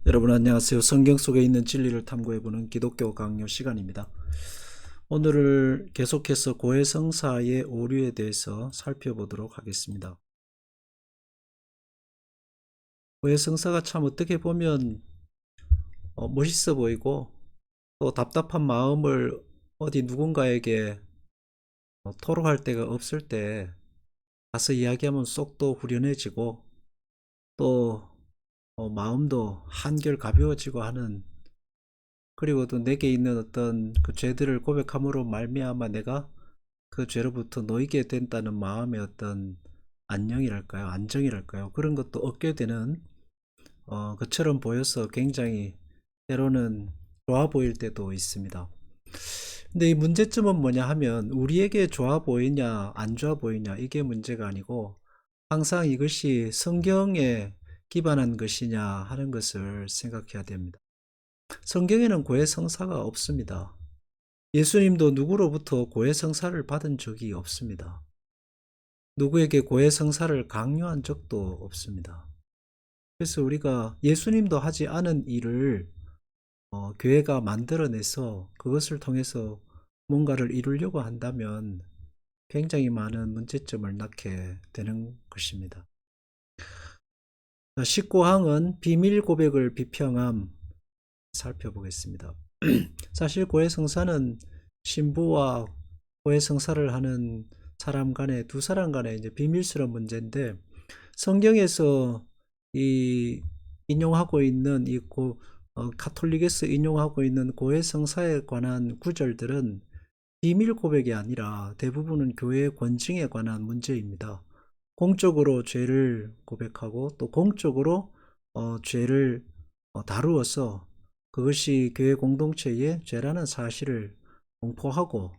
여러분 안녕하세요. 성경 속에 있는 진리를 탐구해보는 기독교 강요 시간입니다. 오늘을 계속해서 고해성사의 오류에 대해서 살펴보도록 하겠습니다. 고해성사가 참 어떻게 보면 멋있어 보이고 또 답답한 마음을 어디 누군가에게 토로할 데가 없을 때 가서 이야기하면 속도 후련해지고 또 마음도 한결 가벼워지고 하는, 그리고 또 내게 있는 어떤 그 죄들을 고백함으로 말미암아 내가 그 죄로부터 놓이게 된다는 마음의 어떤 안녕이랄까요, 안정이랄까요, 그런 것도 얻게 되는 것처럼 보여서 굉장히 때로는 좋아 보일 때도 있습니다. 근데 이 문제점은 뭐냐 하면 우리에게 좋아 보이냐 안 좋아 보이냐 이게 문제가 아니고, 항상 이것이 성경에 기반한 것이냐 하는 것을 생각해야 됩니다. 성경에는 고해성사가 없습니다. 예수님도 누구로부터 고해성사를 받은 적이 없습니다. 누구에게 고해성사를 강요한 적도 없습니다. 그래서 우리가 예수님도 하지 않은 일을 교회가 만들어내서 그것을 통해서 뭔가를 이루려고 한다면 굉장히 많은 문제점을 낳게 되는 것입니다. 19항은 비밀 고백을 비평함 살펴보겠습니다. 사실 고해성사는 신부와 고해성사를 하는 사람 간의, 두 사람 간의 이제 비밀스러운 문제인데, 성경에서 이 인용하고 있는 카톨릭에서 인용하고 있는 고해성사에 관한 구절들은 비밀 고백이 아니라 대부분은 교회의 권징에 관한 문제입니다. 공적으로 죄를 고백하고 또 공적으로 죄를 다루어서 그것이 교회 공동체의 죄라는 사실을 공포하고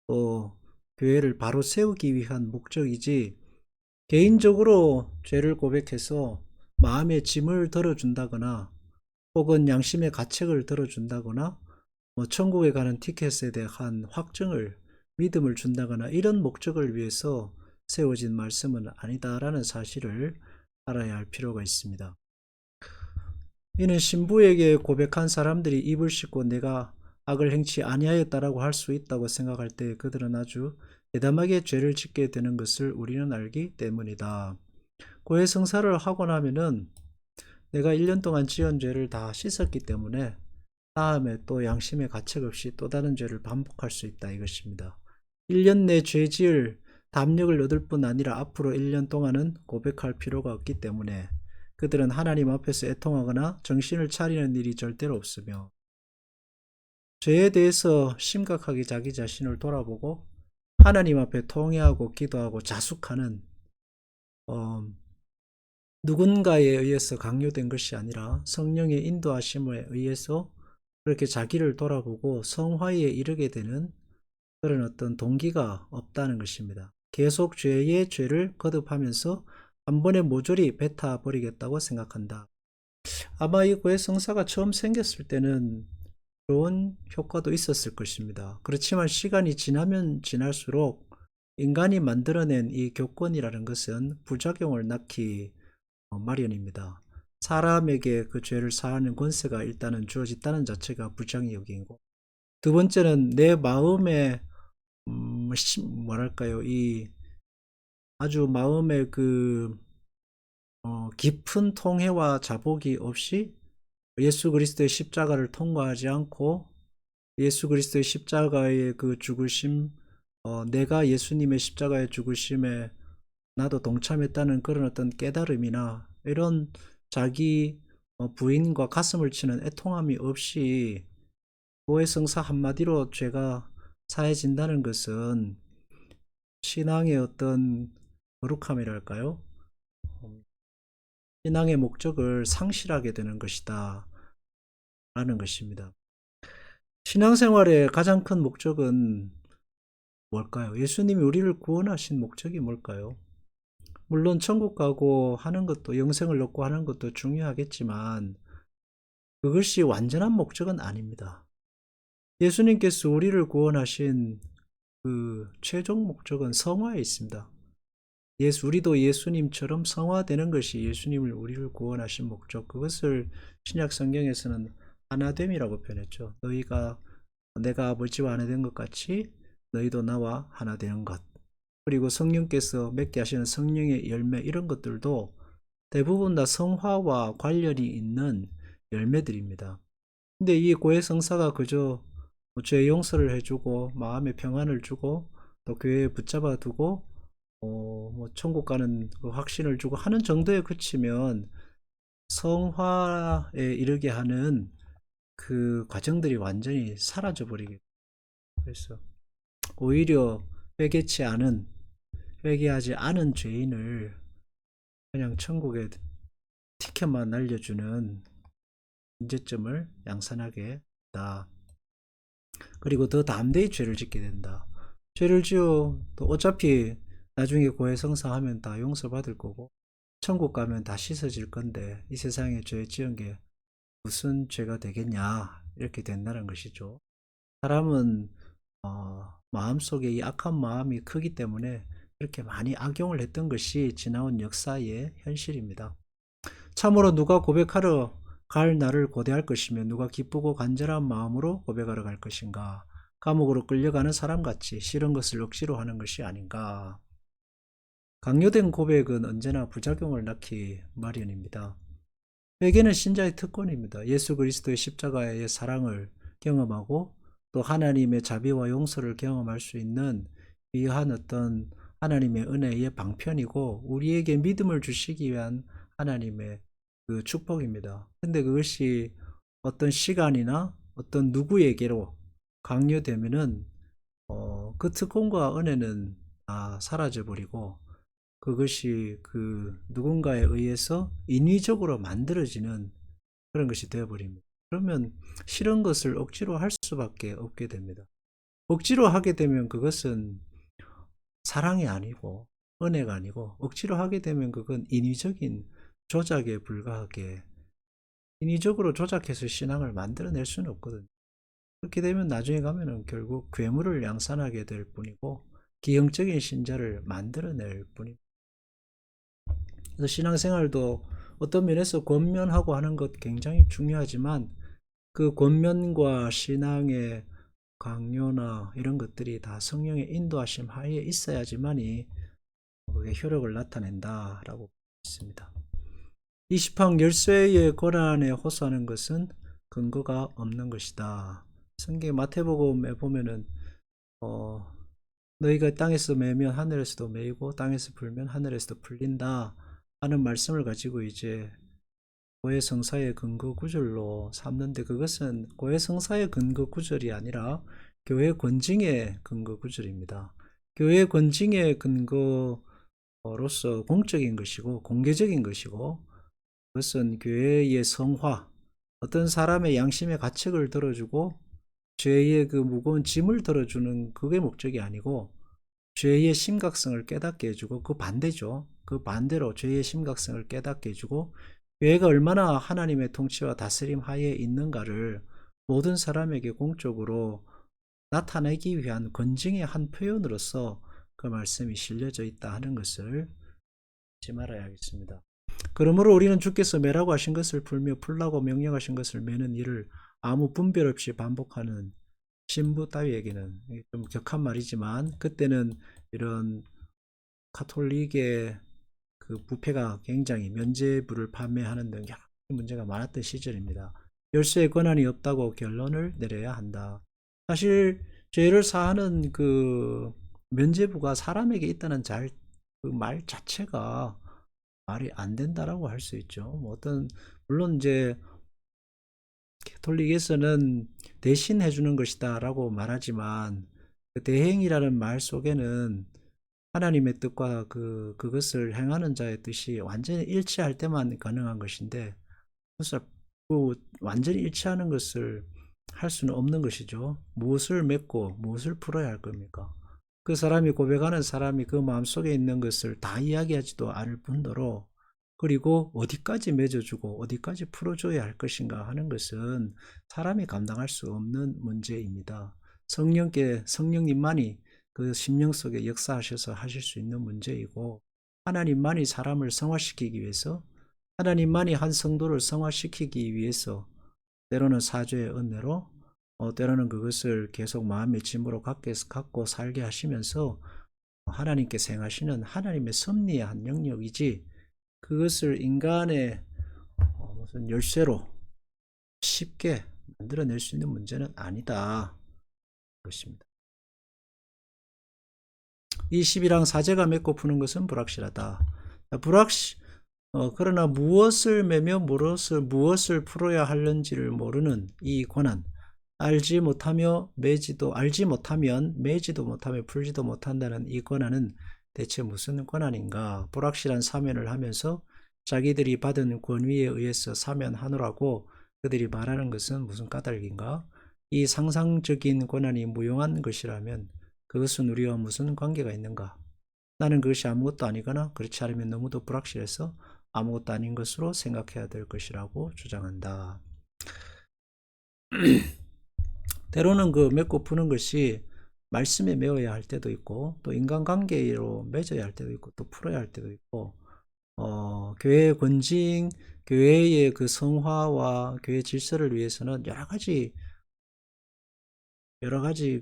또 교회를 바로 세우기 위한 목적이지, 개인적으로 죄를 고백해서 마음의 짐을 덜어준다거나 혹은 양심의 가책을 덜어준다거나 천국에 가는 티켓에 대한 확증을, 믿음을 준다거나 이런 목적을 위해서 세워진 말씀은 아니다라는 사실을 알아야 할 필요가 있습니다. 이는 신부에게 고백한 사람들이 입을 씻고 내가 악을 행치 아니하였다라고 할 수 있다고 생각할 때 그들은 아주 대담하게 죄를 짓게 되는 것을 우리는 알기 때문이다. 고해성사를 하고 나면은 내가 1년 동안 지은 죄를 다 씻었기 때문에 다음에 또 양심의 가책 없이 또 다른 죄를 반복할 수 있다 이것입니다. 1년 내 죄 지을 담력을 얻을 뿐 아니라 앞으로 1년 동안은 고백할 필요가 없기 때문에 그들은 하나님 앞에서 애통하거나 정신을 차리는 일이 절대로 없으며, 죄에 대해서 심각하게 자기 자신을 돌아보고 하나님 앞에 통회하고 기도하고 자숙하는, 누군가에 의해서 강요된 것이 아니라 성령의 인도하심에 의해서 그렇게 자기를 돌아보고 성화에 이르게 되는 그런 어떤 동기가 없다는 것입니다. 계속 죄의 죄를 거듭하면서 한 번에 모조리 뱉어 버리겠다고 생각한다. 아마 이 고해성사가 처음 생겼을 때는 좋은 효과도 있었을 것입니다. 그렇지만 시간이 지나면 지날수록 인간이 만들어낸 이 교권이라는 것은 부작용을 낳기 마련입니다. 사람에게 그 죄를 사하는 권세가 일단은 주어졌다는 자체가 부정의 여기고, 두 번째는 내 마음에 뭐랄까요, 이 아주 마음의 그 깊은 통해와 자복이 없이 예수 그리스도의 십자가를 통과하지 않고 예수 그리스도의 십자가의 그 죽으심, 내가 예수님의 십자가의 죽으심에 나도 동참했다는 그런 어떤 깨달음이나 이런 자기 부인과 가슴을 치는 애통함이 없이 고해성사 한마디로 죄가 사해진다는 것은 신앙의 어떤 거룩함이랄까요? 신앙의 목적을 상실하게 되는 것이다 라는 것입니다. 신앙생활의 가장 큰 목적은 뭘까요? 예수님이 우리를 구원하신 목적이 뭘까요? 물론 천국 가고 하는 것도, 영생을 얻고 하는 것도 중요하겠지만 그것이 완전한 목적은 아닙니다. 예수님께서 우리를 구원하신 그 최종 목적은 성화에 있습니다. 우리도 예수님처럼 성화되는 것이 예수님을 우리를 구원하신 목적. 그것을 신약 성경에서는 하나됨이라고 표현했죠. 내가 아버지와 하나 된 것 같이 너희도 나와 하나 되는 것. 그리고 성령께서 맺게 하시는 성령의 열매, 이런 것들도 대부분 다 성화와 관련이 있는 열매들입니다. 근데 이 고해성사가 그저 죄 용서를 해주고 마음의 평안을 주고 또 교회에 붙잡아 두고 천국 가는 그 확신을 주고 하는 정도에 그치면 성화에 이르게 하는 그 과정들이 완전히 사라져 버리게. 그래서 오히려 회개하지 않은 죄인을 그냥 천국에 티켓만 날려주는 문제점을 양산하게 된다. 그리고 더 담대히 죄를 짓게 된다. 죄를 지어 또 어차피 나중에 고해성사하면 다 용서받을 거고 천국 가면 다 씻어질 건데 이 세상에 죄 지은 게 무슨 죄가 되겠냐, 이렇게 된다는 것이죠. 사람은 마음속에 이 악한 마음이 크기 때문에 이렇게 많이 악용을 했던 것이 지나온 역사의 현실입니다. 참으로 누가 고백하러 갈 날을 고대할 것이며 누가 기쁘고 간절한 마음으로 고백하러 갈 것인가. 감옥으로 끌려가는 사람같이 싫은 것을 억지로 하는 것이 아닌가. 강요된 고백은 언제나 부작용을 낳기 마련입니다. 회개는 신자의 특권입니다. 예수 그리스도의 십자가의 사랑을 경험하고 또 하나님의 자비와 용서를 경험할 수 있는 귀한 어떤 하나님의 은혜의 방편이고 우리에게 믿음을 주시기 위한 하나님의 그 축복입니다. 근데 그것이 어떤 시간이나 어떤 누구에게로 강요되면은 그 특권과 은혜는 다 사라져 버리고 그것이 그 누군가에 의해서 인위적으로 만들어지는 그런 것이 되어버립니다. 그러면 싫은 것을 억지로 할 수밖에 없게 됩니다. 억지로 하게 되면 그것은 사랑이 아니고 은혜가 아니고 억지로 하게 되면 그건 인위적인 조작에 불과하게 인위적으로 조작해서 신앙을 만들어낼 수는 없거든요. 그렇게 되면 나중에 가면은 결국 괴물을 양산하게 될 뿐이고 기형적인 신자를 만들어낼 뿐입니다. 그래서 신앙생활도 어떤 면에서 권면하고 하는 것 굉장히 중요하지만 그 권면과 신앙의 강요나 이런 것들이 다 성령의 인도하심 하에 있어야지만이 그게 효력을 나타낸다라고 있습니다. 20항 열쇠의 권한에 호소하는 것은 근거가 없는 것이다. 성경 마태복음에 보면은 너희가 땅에서 매면 하늘에서도 매이고 땅에서 풀면 하늘에서도 풀린다 하는 말씀을 가지고 이제 고해성사의 근거 구절로 삼는데 그것은 고해성사의 근거 구절이 아니라 교회 권징의 근거 구절입니다. 교회 권징의 근거로서 공적인 것이고 공개적인 것이고 그것은 교회의 성화, 어떤 사람의 양심의 가책을 들어주고 죄의 그 무거운 짐을 들어주는 그게 목적이 아니고 죄의 심각성을 깨닫게 해주고 그 반대죠. 그 반대로 죄의 심각성을 깨닫게 해주고 교회가 얼마나 하나님의 통치와 다스림 하에 있는가를 모든 사람에게 공적으로 나타내기 위한 권징의 한 표현으로서 그 말씀이 실려져 있다 하는 것을 잊지 말아야 하겠습니다. 그러므로 우리는 주께서 매라고 하신 것을 풀며 풀라고 명령하신 것을 매는 일을 아무 분별 없이 반복하는 신부 따위에게는 좀 격한 말이지만 그때는 이런 카톨릭의 그 부패가 굉장히 면죄부를 판매하는 등 여러 문제가 많았던 시절입니다. 열쇠의 권한이 없다고 결론을 내려야 한다. 사실 죄를 사하는 그 면죄부가 사람에게 있다는 그 말 자체가 말이 안 된다라고 할 수 있죠. 물론 이제 캐톨릭에서는 대신 해주는 것이다 라고 말하지만 그 대행이라는 말 속에는 하나님의 뜻과 그것을 행하는 자의 뜻이 완전히 일치할 때만 가능한 것인데 그 완전히 일치하는 것을 할 수는 없는 것이죠. 무엇을 맺고 무엇을 풀어야 할 겁니까? 그 사람이 고백하는 사람이 그 마음속에 있는 것을 다 이야기하지도 않을 뿐더러 그리고 어디까지 맺어주고 어디까지 풀어줘야 할 것인가 하는 것은 사람이 감당할 수 없는 문제입니다. 성령님만이 그 심령 속에 역사하셔서 하실 수 있는 문제이고 하나님만이 사람을 성화시키기 위해서, 하나님만이 한 성도를 성화시키기 위해서 때로는 사죄의 은혜로, 때로는 그것을 계속 마음의 짐으로 갖고 살게 하시면서 하나님께서 행하시는 하나님의 섭리의 한 영역이지, 그것을 인간의 무슨 열쇠로 쉽게 만들어낼 수 있는 문제는 아니다. 그것입니다. 이 12랑 사제가 맺고 푸는 것은 불확실하다. 그러나 무엇을 매며 무엇을 풀어야 하는지를 모르는 이 고난, 알지 못하면 매지도 못하며 풀지도 못한다는 이 고난은 대체 무슨 고난인가? 불확실한 사면을 하면서 자기들이 받은 권위에 의해서 사면하노라고 그들이 말하는 것은 무슨 까닭인가? 이 상상적인 고난이 무용한 것이라면 그것은 우리와 무슨 관계가 있는가? 나는 그것이 아무것도 아니거나 그렇지 않으면 너무도 불확실해서 아무것도 아닌 것으로 생각해야 될 것이라고 주장한다. 때로는 그 맺고 푸는 것이 말씀에 메어야 할 때도 있고, 또 인간관계로 맺어야 할 때도 있고, 또 풀어야 할 때도 있고, 교회의 권징, 교회의 그 성화와 교회 질서를 위해서는 여러 가지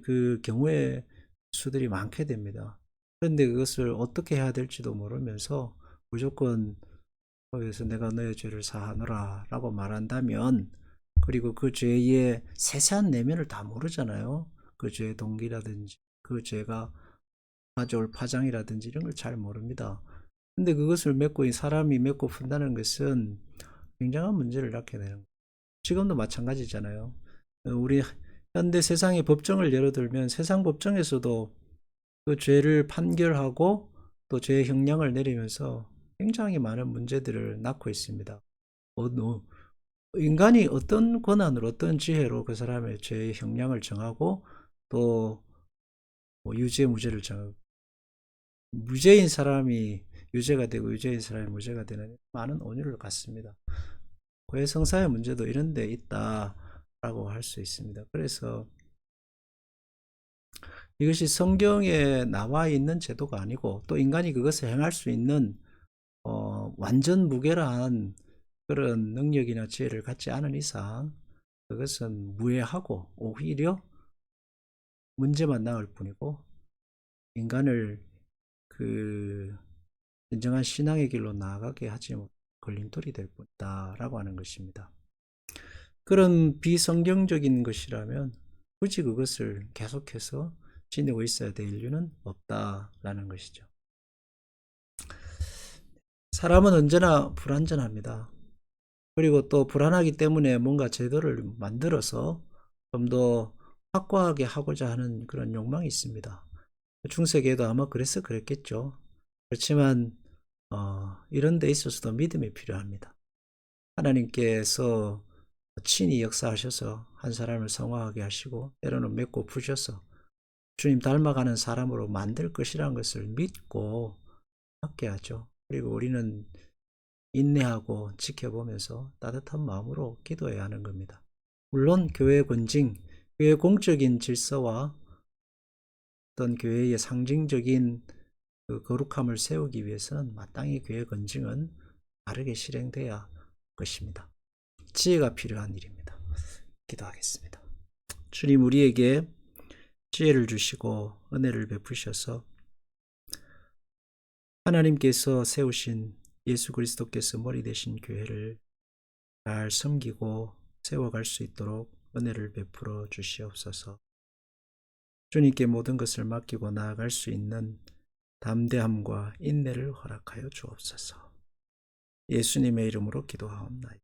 그 경우의 수들이 많게 됩니다. 그런데 그것을 어떻게 해야 될지도 모르면서 무조건 거기서 내가 너의 죄를 사하노라 라고 말한다면, 그리고 그 죄의 세세한 내면을 다 모르잖아요. 그 죄의 동기라든지 그 죄가 가져올 파장이라든지 이런 걸 잘 모릅니다. 근데 그것을 사람이 맺고 푼다는 것은 굉장한 문제를 낳게 되는 거예요. 지금도 마찬가지잖아요. 우리 현대 세상의 법정을 예로 들면 세상 법정에서도 그 죄를 판결하고 또 죄의 형량을 내리면서 굉장히 많은 문제들을 낳고 있습니다. 인간이 어떤 권한으로, 어떤 지혜로 그 사람의 죄의 형량을 정하고 또 유죄, 무죄를 정하고, 무죄인 사람이 유죄가 되고 유죄인 사람이 무죄가 되는 많은 온유를 갖습니다. 고해성사의 문제도 이런 데 있다라고 할 수 있습니다. 그래서 이것이 성경에 나와 있는 제도가 아니고, 또 인간이 그것을 행할 수 있는 완전 무결한 그런 능력이나 지혜를 갖지 않은 이상 그것은 무해하고 오히려 문제만 낳을 뿐이고, 인간을 그 진정한 신앙의 길로 나아가게 하지 못 걸림돌이 될 뿐이다 라고 하는 것입니다. 그런 비성경적인 것이라면 굳이 그것을 계속해서 지니고 있어야 될 이유는 없다라는 것이죠. 사람은 언제나 불완전합니다. 그리고 또 불안하기 때문에 뭔가 제도를 만들어서 좀 더 확고하게 하고자 하는 그런 욕망이 있습니다. 중세기에도 아마 그래서 그랬겠죠. 그렇지만 이런 데 있어서도 믿음이 필요합니다. 하나님께서 친히 역사하셔서 한 사람을 성화하게 하시고 때로는 맺고 푸셔서 주님 닮아가는 사람으로 만들 것이라는 것을 믿고 함께 하죠. 그리고 우리는 인내하고 지켜보면서 따뜻한 마음으로 기도해야 하는 겁니다. 물론 교회 권징, 교회 공적인 질서와 어떤 교회의 상징적인 그 거룩함을 세우기 위해서는 마땅히 교회 권징은 바르게 실행돼야 할 것입니다. 지혜가 필요한 일입니다. 기도하겠습니다. 주님, 우리에게 지혜를 주시고 은혜를 베푸셔서 하나님께서 세우신 예수 그리스도께서 머리 되신 교회를 잘 섬기고 세워갈 수 있도록 은혜를 베풀어 주시옵소서. 주님께 모든 것을 맡기고 나아갈 수 있는 담대함과 인내를 허락하여 주옵소서. 예수님의 이름으로 기도하옵나이다.